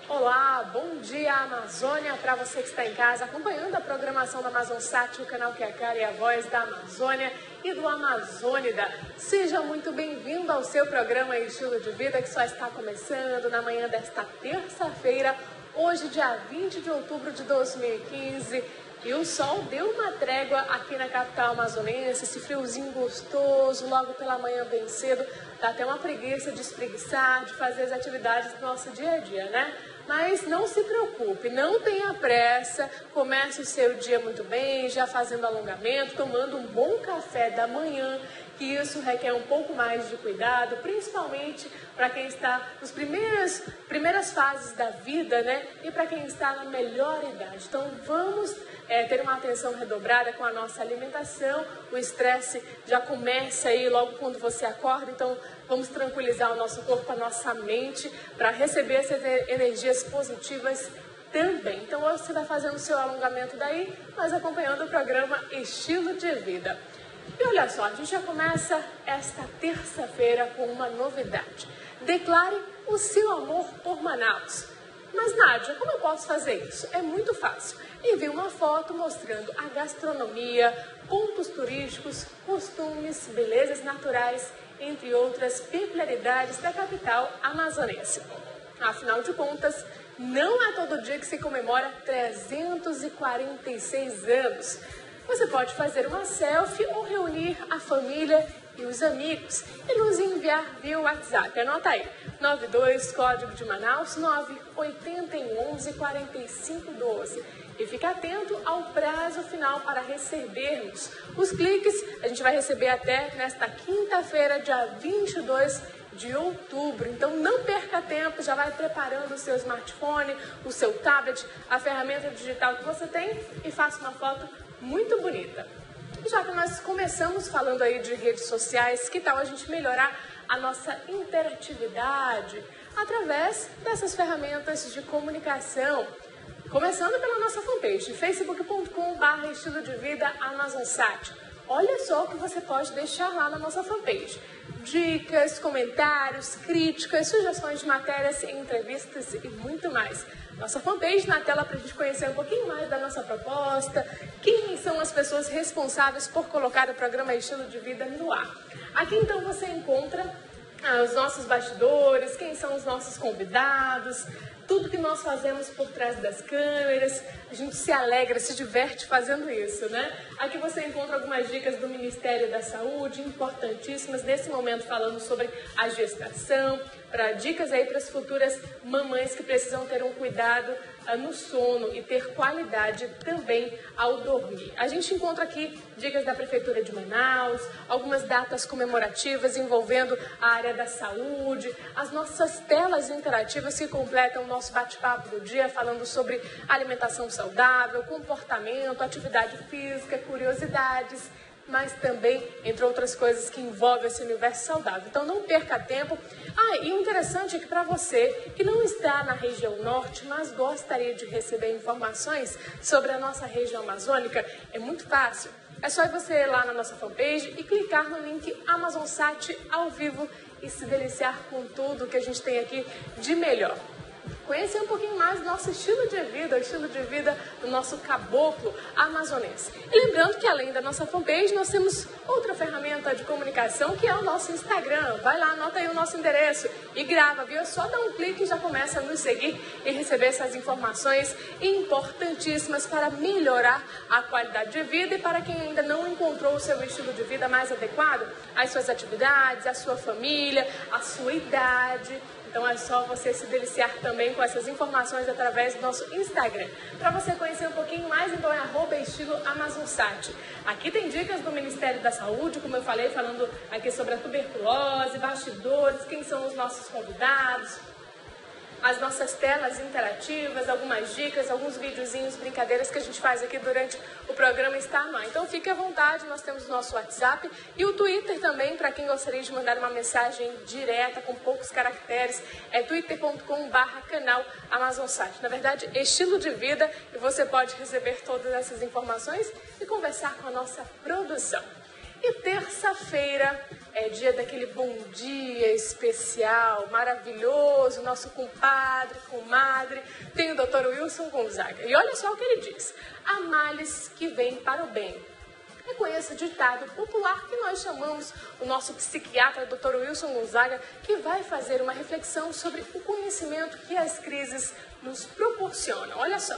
Olá, bom dia Amazônia, para você que está em casa acompanhando a programação da Amazonsat, o canal que é a cara e a voz da Amazônia e do Amazônida. Seja muito bem-vindo ao seu programa Estilo de Vida, que só está começando na manhã desta terça-feira, hoje dia 20 de outubro de 2015. E o sol deu uma trégua aqui na capital amazonense, esse friozinho gostoso, logo pela manhã bem cedo. Dá até uma preguiça de espreguiçar, de fazer as atividades do nosso dia a dia, né? Mas não se preocupe, não tenha pressa, comece o seu dia muito bem, já fazendo alongamento, tomando um bom café da manhã, que isso requer um pouco mais de cuidado, principalmente para quem está nas primeiras fases da vida, né? E para quem está na melhor idade. Então vamos ter uma atenção redobrada com a nossa alimentação. O estresse já começa aí logo quando você acorda, então vamos tranquilizar o nosso corpo, a nossa mente, para receber essas energias positivas também. Então hoje você vai fazendo o seu alongamento daí, mas acompanhando o programa Estilo de Vida. E olha só, a gente já começa esta terça-feira com uma novidade. Declare o seu amor por Manaus. Mas Nádia, como eu posso fazer isso? É muito fácil. Envie uma foto mostrando a gastronomia, pontos turísticos, costumes, belezas naturais, entre outras peculiaridades da capital amazonense. Afinal de contas, não é todo dia que se comemora 346 anos. Você pode fazer uma selfie ou reunir a família e os amigos e nos enviar via WhatsApp. Anota aí, 92 código de Manaus 98111 4512. E fique atento ao prazo final para recebermos os cliques. A gente vai receber até nesta quinta-feira, dia 22 de outubro. Então não perca tempo, já vai preparando o seu smartphone, o seu tablet, a ferramenta digital que você tem e faça uma foto muito bonita. Já que nós começamos falando aí de redes sociais, que tal a gente melhorar a nossa interatividade através dessas ferramentas de comunicação? Começando pela nossa fanpage, facebook.com/estilo de vida Amazonsat. Olha só o que você pode deixar lá na nossa fanpage. Dicas, comentários, críticas, sugestões de matérias, entrevistas e muito mais. Nossa fanpage na tela para a gente conhecer um pouquinho mais da nossa proposta, quem são as pessoas responsáveis por colocar o programa Estilo de Vida no ar. Aqui então você encontra os nossos bastidores, quem são os nossos convidados, tudo que nós fazemos por trás das câmeras. A gente se alegra, se diverte fazendo isso, né? Aqui você encontra algumas dicas do Ministério da Saúde, importantíssimas, nesse momento falando sobre a gestação, para dicas aí para as futuras mamães que precisam ter um cuidado no sono e ter qualidade também ao dormir. A gente encontra aqui dicas da Prefeitura de Manaus, algumas datas comemorativas envolvendo a área da saúde, as nossas telas interativas que completam o nosso bate-papo do dia, falando sobre alimentação saudável, comportamento, atividade física, curiosidades, mas também, entre outras coisas, que envolvem esse universo saudável. Então, não perca tempo. E o interessante é que para você que não está na região norte, mas gostaria de receber informações sobre a nossa região amazônica, é muito fácil. É só você ir lá na nossa fanpage e clicar no link Amazonsat ao vivo e se deliciar com tudo que a gente tem aqui de melhor. Conhecer um pouquinho mais do nosso estilo de vida, o estilo de vida do nosso caboclo amazonense. E lembrando que além da nossa fanpage, nós temos outra ferramenta de comunicação que é o nosso Instagram. Vai lá, anota aí o nosso endereço e grava, viu? É só dar um clique e já começa a nos seguir e receber essas informações importantíssimas para melhorar a qualidade de vida e para quem ainda não encontrou o seu estilo de vida mais adequado às suas atividades, à sua família, à sua idade. Então é só você se deliciar também com essas informações através do nosso Instagram. Para você conhecer um pouquinho mais, então é @estilo_amazonsat. Aqui tem dicas do Ministério da Saúde, como eu falei, falando aqui sobre a tuberculose, bastidores, quem são os nossos convidados. as nossas telas interativas, algumas dicas, alguns videozinhos, brincadeiras que a gente faz aqui durante o programa Está No Ar. Então fique à vontade, nós temos o nosso WhatsApp e o Twitter também, para quem gostaria de mandar uma mensagem direta, com poucos caracteres, é twitter.com/canal Amazon Site. Na verdade, estilo de vida, e você pode receber todas essas informações e conversar com a nossa produção. E terça-feira é dia daquele bom dia especial, maravilhoso, nosso compadre, comadre, tem o Dr. Wilson Gonzaga. E olha só o que ele diz: há males que vêm para o bem. Reconheça o ditado popular que nós chamamos o nosso psiquiatra, Dr. Wilson Gonzaga, que vai fazer uma reflexão sobre o conhecimento que as crises nos proporcionam. Olha só.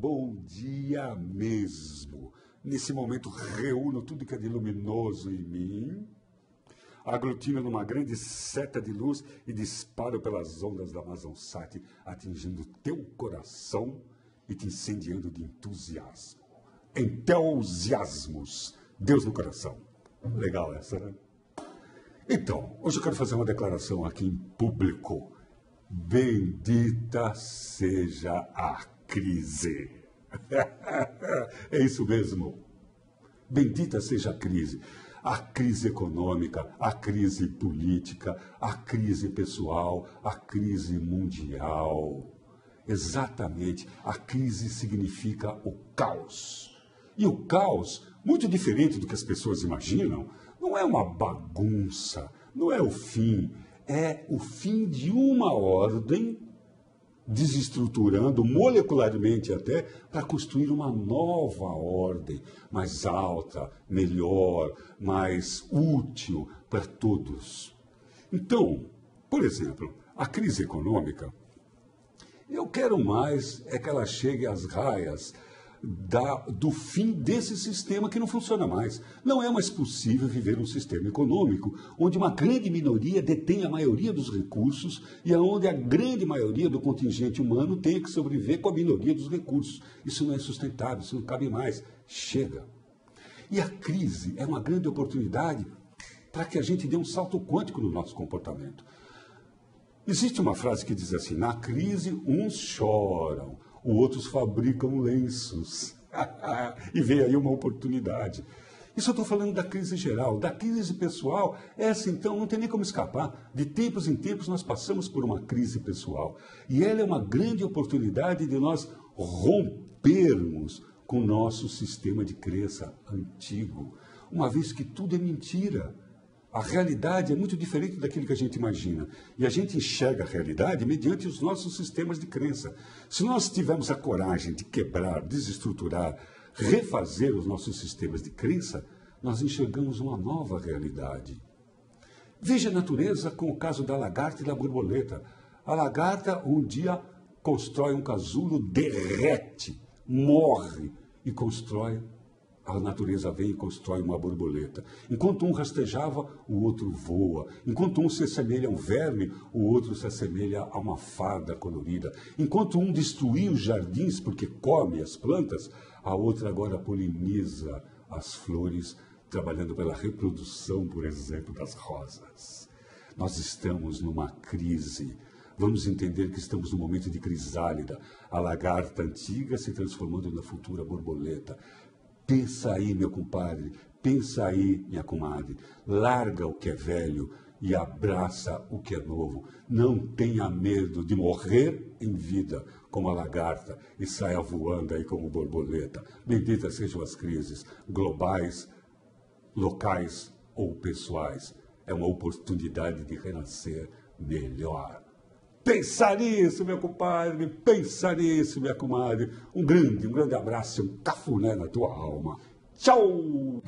Bom dia mesmo. Nesse momento reúno tudo que é de luminoso em mim, aglutino numa grande seta de luz e disparo pelas ondas da Amazon Site, atingindo teu coração e te incendiando de entusiasmo. Entusiasmos. Deus no coração. Legal essa, né? Então, hoje eu quero fazer uma declaração aqui em público. Bendita seja a crise. É isso mesmo. Bendita seja a crise. A crise econômica, a crise política, a crise pessoal, a crise mundial. Exatamente, a crise significa o caos. E o caos, muito diferente do que as pessoas imaginam, não é uma bagunça, não é o fim. É o fim de uma ordem, desestruturando molecularmente até, para construir uma nova ordem, mais alta, melhor, mais útil para todos. Então, por exemplo, a crise econômica, eu quero mais é que ela chegue às raias do fim desse sistema que não funciona mais. Não é mais possível viver um sistema econômico onde uma grande minoria detém a maioria dos recursos e onde a grande maioria do contingente humano tem que sobreviver com a minoria dos recursos. Isso não é sustentável, isso não cabe mais. Chega. E a crise é uma grande oportunidade para que a gente dê um salto quântico no nosso comportamento. Existe uma frase que diz assim: na crise uns choram, os outros fabricam lenços. E vem aí uma oportunidade. Isso eu estou falando da crise geral. Da crise pessoal, essa então não tem nem como escapar. De tempos em tempos nós passamos por uma crise pessoal. E ela é uma grande oportunidade de nós rompermos com o nosso sistema de crença antigo. Uma vez que tudo é mentira. A realidade é muito diferente daquilo que a gente imagina. E a gente enxerga a realidade mediante os nossos sistemas de crença. Se nós tivermos a coragem de quebrar, desestruturar, refazer os nossos sistemas de crença, nós enxergamos uma nova realidade. Veja a natureza com o caso da lagarta e da borboleta. A lagarta um dia constrói um casulo, derrete, morre e constrói. A natureza vem e constrói uma borboleta. Enquanto um rastejava, o outro voa. Enquanto um se assemelha a um verme, o outro se assemelha a uma fada colorida. Enquanto um destruía os jardins porque come as plantas, a outra agora poliniza as flores, trabalhando pela reprodução, por exemplo, das rosas. Nós estamos numa crise. Vamos entender que estamos num momento de crisálida. A lagarta antiga se transformando na futura borboleta. Pensa aí, meu compadre, pensa aí, minha comadre. Larga o que é velho e abraça o que é novo. Não tenha medo de morrer em vida como a lagarta e saia voando aí como borboleta. Benditas sejam as crises globais, locais ou pessoais. É uma oportunidade de renascer melhor. Pensa nisso, meu compadre, pensa nisso, minha comadre. Um grande abraço, um cafuné na tua alma. Tchau!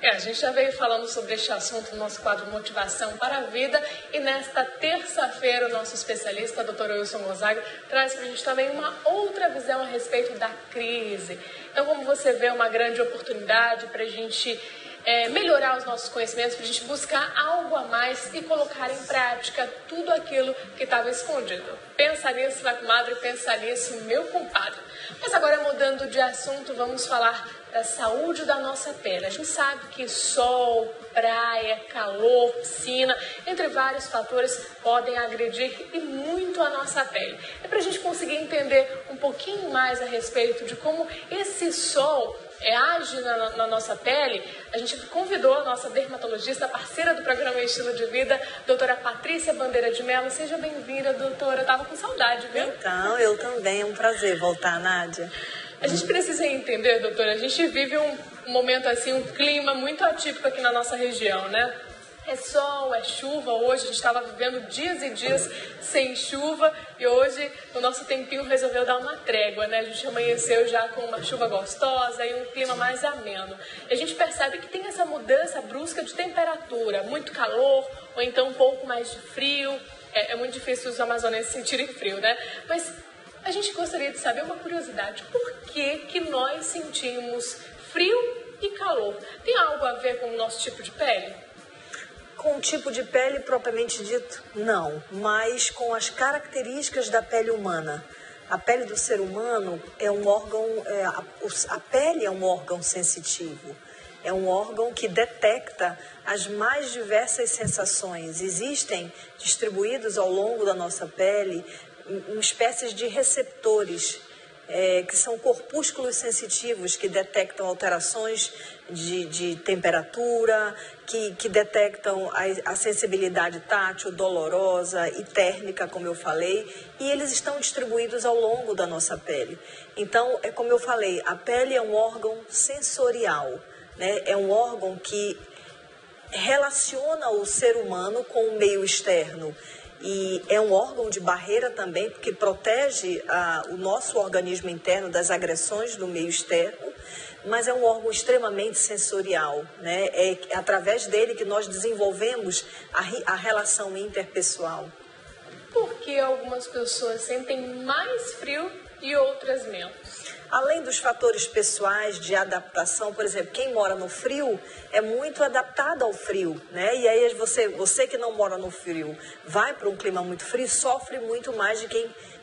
A gente já veio falando sobre este assunto no nosso quadro Motivação para a Vida e nesta terça-feira o nosso especialista, Dr. Wilson Gonzaga, traz para a gente também uma outra visão a respeito da crise. Então, como você vê, uma grande oportunidade para a gente melhorar os nossos conhecimentos, para a gente buscar algo a mais e colocar em prática tudo aquilo que estava escondido. Pensa nisso, minha comadre, pensa nisso, meu compadre. Mas agora, mudando de assunto, vamos falar da saúde da nossa pele. A gente sabe que sol, praia, calor, piscina, entre vários fatores, podem agredir e muito a nossa pele. É para a gente conseguir entender um pouquinho mais a respeito de como esse sol age na nossa pele, a gente convidou a nossa dermatologista, parceira do programa Estilo de Vida, doutora Patrícia Bandeira de Mello. Seja bem-vinda, doutora. Eu tava com saudade, viu? Então, eu também. É um prazer voltar, Nádia. A gente precisa entender, doutora, a gente vive um momento assim, um clima muito atípico aqui na nossa região, né? É sol, é chuva. Hoje a gente estava vivendo dias e dias sem chuva e hoje o nosso tempinho resolveu dar uma trégua, né? A gente amanheceu já com uma chuva gostosa e um clima mais ameno. E a gente percebe que tem essa mudança brusca de temperatura, muito calor ou então um pouco mais de frio. É muito difícil os amazonenses sentirem frio, né? Mas a gente gostaria de saber uma curiosidade. Por que nós sentimos frio e calor? Tem algo a ver com o nosso tipo de pele? Com o tipo de pele propriamente dito, não, mas com as características da pele humana. A pele do ser humano é um órgão, a pele é um órgão sensitivo, é um órgão que detecta as mais diversas sensações. Existem distribuídos ao longo da nossa pele espécies de receptores, que são corpúsculos sensitivos que detectam alterações de temperatura, que detectam a sensibilidade tátil, dolorosa e térmica, como eu falei, e eles estão distribuídos ao longo da nossa pele. Então, como eu falei, a pele é um órgão sensorial, né? É um órgão que relaciona o ser humano com o meio externo. E é um órgão de barreira também, porque protege o nosso organismo interno das agressões do meio externo, mas é um órgão extremamente sensorial, né? É através dele que nós desenvolvemos a relação interpessoal. Por que algumas pessoas sentem mais frio e outras menos? Além dos fatores pessoais de adaptação, por exemplo, quem mora no frio é muito adaptado ao frio, né? E aí você que não mora no frio, vai para um clima muito frio, sofre muito mais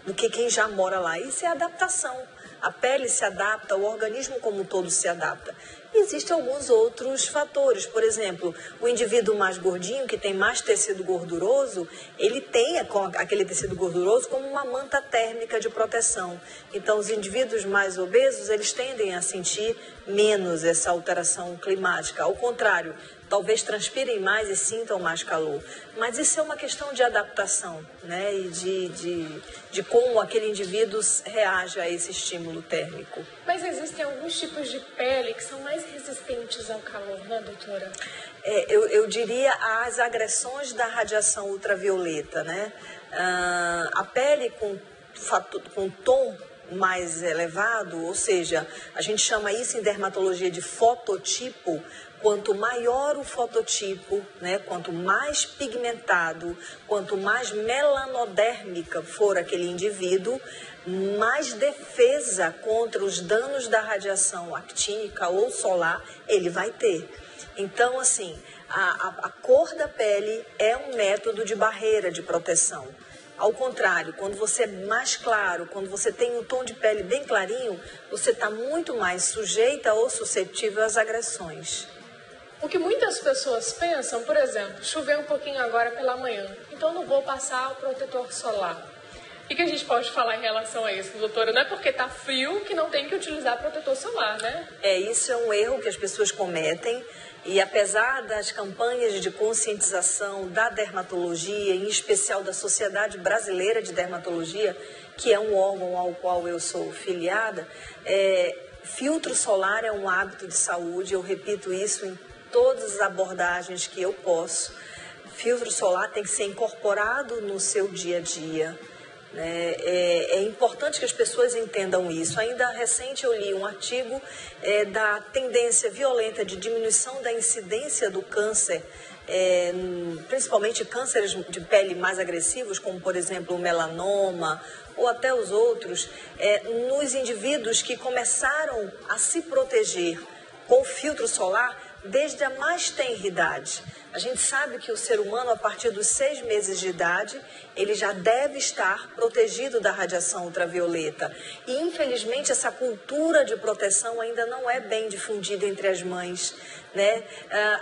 do que quem já mora lá. Isso é adaptação. A pele se adapta, o organismo como um todo se adapta. Existem alguns outros fatores, por exemplo, o indivíduo mais gordinho, que tem mais tecido gorduroso, ele tem aquele tecido gorduroso como uma manta térmica de proteção. Então, os indivíduos mais obesos, eles tendem a sentir menos essa alteração climática. Ao contrário, talvez transpirem mais e sintam mais calor. Mas isso é uma questão de adaptação, né? E de como aquele indivíduo reage a esse estímulo térmico. Mas existem alguns tipos de pele que são mais resistentes ao calor, né, doutora? Eu diria as agressões da radiação ultravioleta, né? A pele com tom mais elevado, ou seja, a gente chama isso em dermatologia de fototipo. Quanto maior o fototipo, né, quanto mais pigmentado, quanto mais melanodérmica for aquele indivíduo, mais defesa contra os danos da radiação actínica ou solar ele vai ter. Então, assim, a cor da pele é um método de barreira, de proteção. Ao contrário, quando você é mais claro, quando você tem um tom de pele bem clarinho, você está muito mais sujeita ou suscetível às agressões. O que muitas pessoas pensam, por exemplo, choveu um pouquinho agora pela manhã, então não vou passar o protetor solar. O que a gente pode falar em relação a isso, doutora? Não é porque está frio que não tem que utilizar protetor solar, né? Isso é um erro que as pessoas cometem. E apesar das campanhas de conscientização da dermatologia, em especial da Sociedade Brasileira de Dermatologia, que é um órgão ao qual eu sou filiada, filtro solar é um hábito de saúde, eu repito isso em todas as abordagens que eu posso. Filtro solar tem que ser incorporado no seu dia a dia. É importante que as pessoas entendam isso. Ainda recente eu li um artigo da tendência violenta de diminuição da incidência do câncer, principalmente cânceres de pele mais agressivos, como por exemplo o melanoma ou até os outros, nos indivíduos que começaram a se proteger com filtro solar desde a mais tenra idade. A gente sabe que o ser humano, a partir dos 6 meses de idade, ele já deve estar protegido da radiação ultravioleta. E, infelizmente, essa cultura de proteção ainda não é bem difundida entre as mães, né?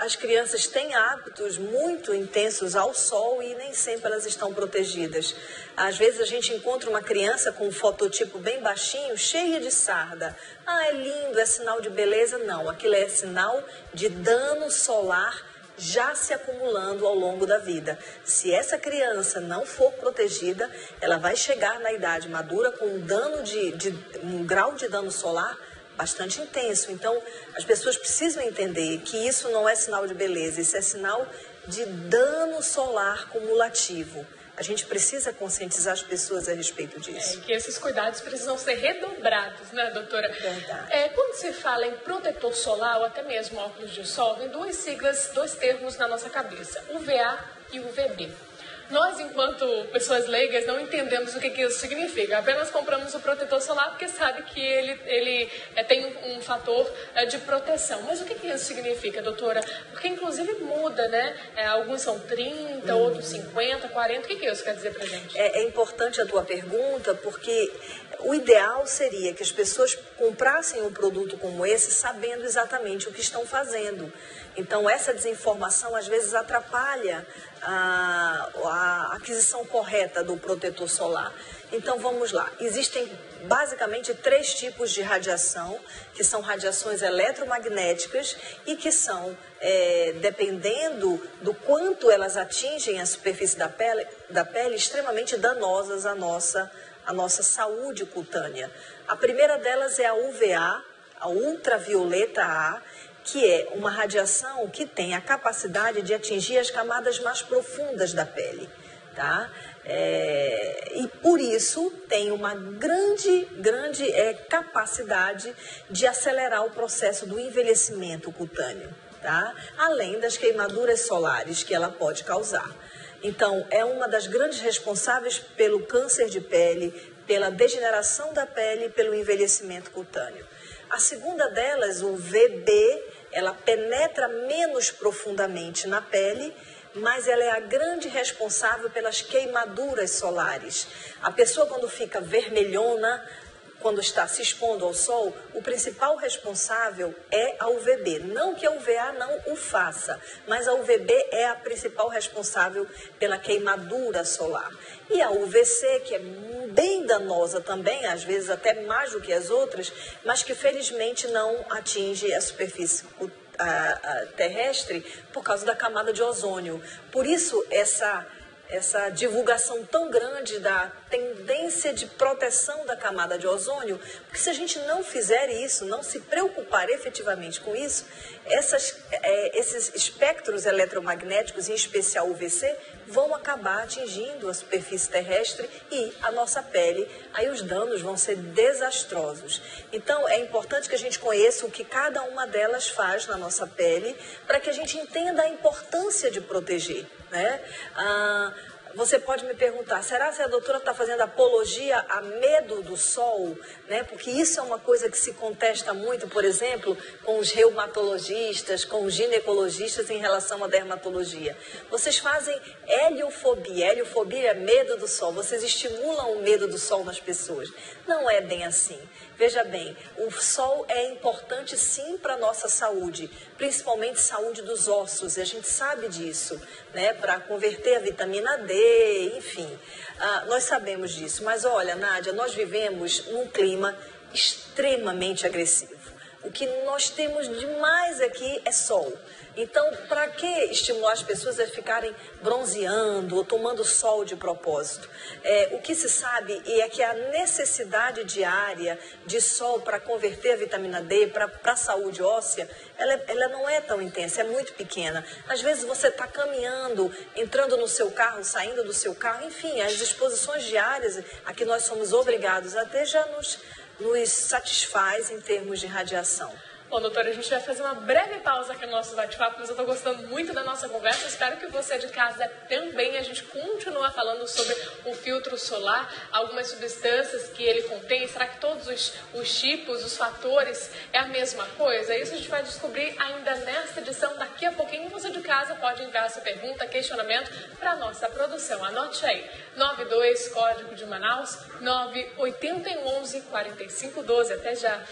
As crianças têm hábitos muito intensos ao sol e nem sempre elas estão protegidas. Às vezes a gente encontra uma criança com um fototipo bem baixinho, cheia de sarda. Ah, é lindo, é sinal de beleza. Não, aquilo é sinal de dano solar já se acumulando ao longo da vida. Se essa criança não for protegida, ela vai chegar na idade madura com um grau de dano solar bastante intenso. Então, as pessoas precisam entender que isso não é sinal de beleza, isso é sinal de dano solar cumulativo. A gente precisa conscientizar as pessoas a respeito disso. Que esses cuidados precisam ser redobrados, né, doutora? Verdade. Quando se fala em protetor solar ou até mesmo óculos de sol, vem duas siglas, dois termos na nossa cabeça, UVA e UVB. Nós, enquanto pessoas leigas, não entendemos o que isso significa. Apenas compramos o protetor solar porque sabe que ele tem um fator de proteção. Mas o que isso significa, doutora? Porque, inclusive, muda, né? Alguns são 30, outros 50, 40. O que isso quer dizer pra gente? É importante a tua pergunta, porque o ideal seria que as pessoas comprassem um produto como esse sabendo exatamente o que estão fazendo. Então, essa desinformação, às vezes, atrapalha a aquisição correta do protetor solar. Então, vamos lá. Existem, basicamente, 3 tipos de radiação, que são radiações eletromagnéticas e que são, dependendo do quanto elas atingem a superfície da pele, extremamente danosas à nossa saúde cutânea. A primeira delas é a UVA, a ultravioleta A, que é uma radiação que tem a capacidade de atingir as camadas mais profundas da pele, tá? E por isso tem uma grande capacidade de acelerar o processo do envelhecimento cutâneo, tá? Além das queimaduras solares que ela pode causar. Então, é uma das grandes responsáveis pelo câncer de pele, pela degeneração da pele e pelo envelhecimento cutâneo. A segunda delas, o VB, ela penetra menos profundamente na pele, mas ela é a grande responsável pelas queimaduras solares. A pessoa, quando fica vermelhona, quando está se expondo ao sol, o principal responsável é a UVB. Não que a UVA não o faça, mas a UVB é a principal responsável pela queimadura solar. E a UVC, que é bem danosa também, às vezes até mais do que as outras, mas que felizmente não atinge a superfície terrestre por causa da camada de ozônio. Por isso, essa divulgação tão grande da tendência de proteção da camada de ozônio, porque se a gente não fizer isso, não se preocupar efetivamente com isso, esses espectros eletromagnéticos, em especial o UVC, vão acabar atingindo a superfície terrestre e a nossa pele. Aí os danos vão ser desastrosos. Então, é importante que a gente conheça o que cada uma delas faz na nossa pele, para que a gente entenda a importância de proteger, né? Você pode me perguntar, será que a doutora está fazendo apologia a medo do sol? Né? Porque isso é uma coisa que se contesta muito, por exemplo, com os reumatologistas, com os ginecologistas em relação à dermatologia. Vocês fazem heliofobia. Heliofobia é medo do sol. Vocês estimulam o medo do sol nas pessoas. Não é bem assim. Veja bem, o sol é importante sim para a nossa saúde, principalmente saúde dos ossos, e a gente sabe disso, né? Para converter a vitamina D, enfim, nós sabemos disso. Mas olha, Nádia, nós vivemos num clima extremamente agressivo. O que nós temos demais aqui é sol. Então, para que estimular as pessoas a ficarem bronzeando ou tomando sol de propósito? O que se sabe é que a necessidade diária de sol para converter a vitamina D para a saúde óssea, ela não é tão intensa, é muito pequena. Às vezes você está caminhando, entrando no seu carro, saindo do seu carro, enfim, as exposições diárias a que nós somos obrigados a ter já nos satisfaz em termos de radiação. Bom, doutora, a gente vai fazer uma breve pausa aqui no nosso bate-papo, mas eu tô gostando muito da nossa conversa. Espero que você de casa também. A gente continua falando sobre o filtro solar, algumas substâncias que ele contém. Será que todos os tipos, os fatores é a mesma coisa? Isso a gente vai descobrir ainda nesta edição. Daqui a pouquinho você de casa pode enviar sua pergunta, questionamento para a nossa produção. Anote aí, 92, código de Manaus, 98111 4512. Até já!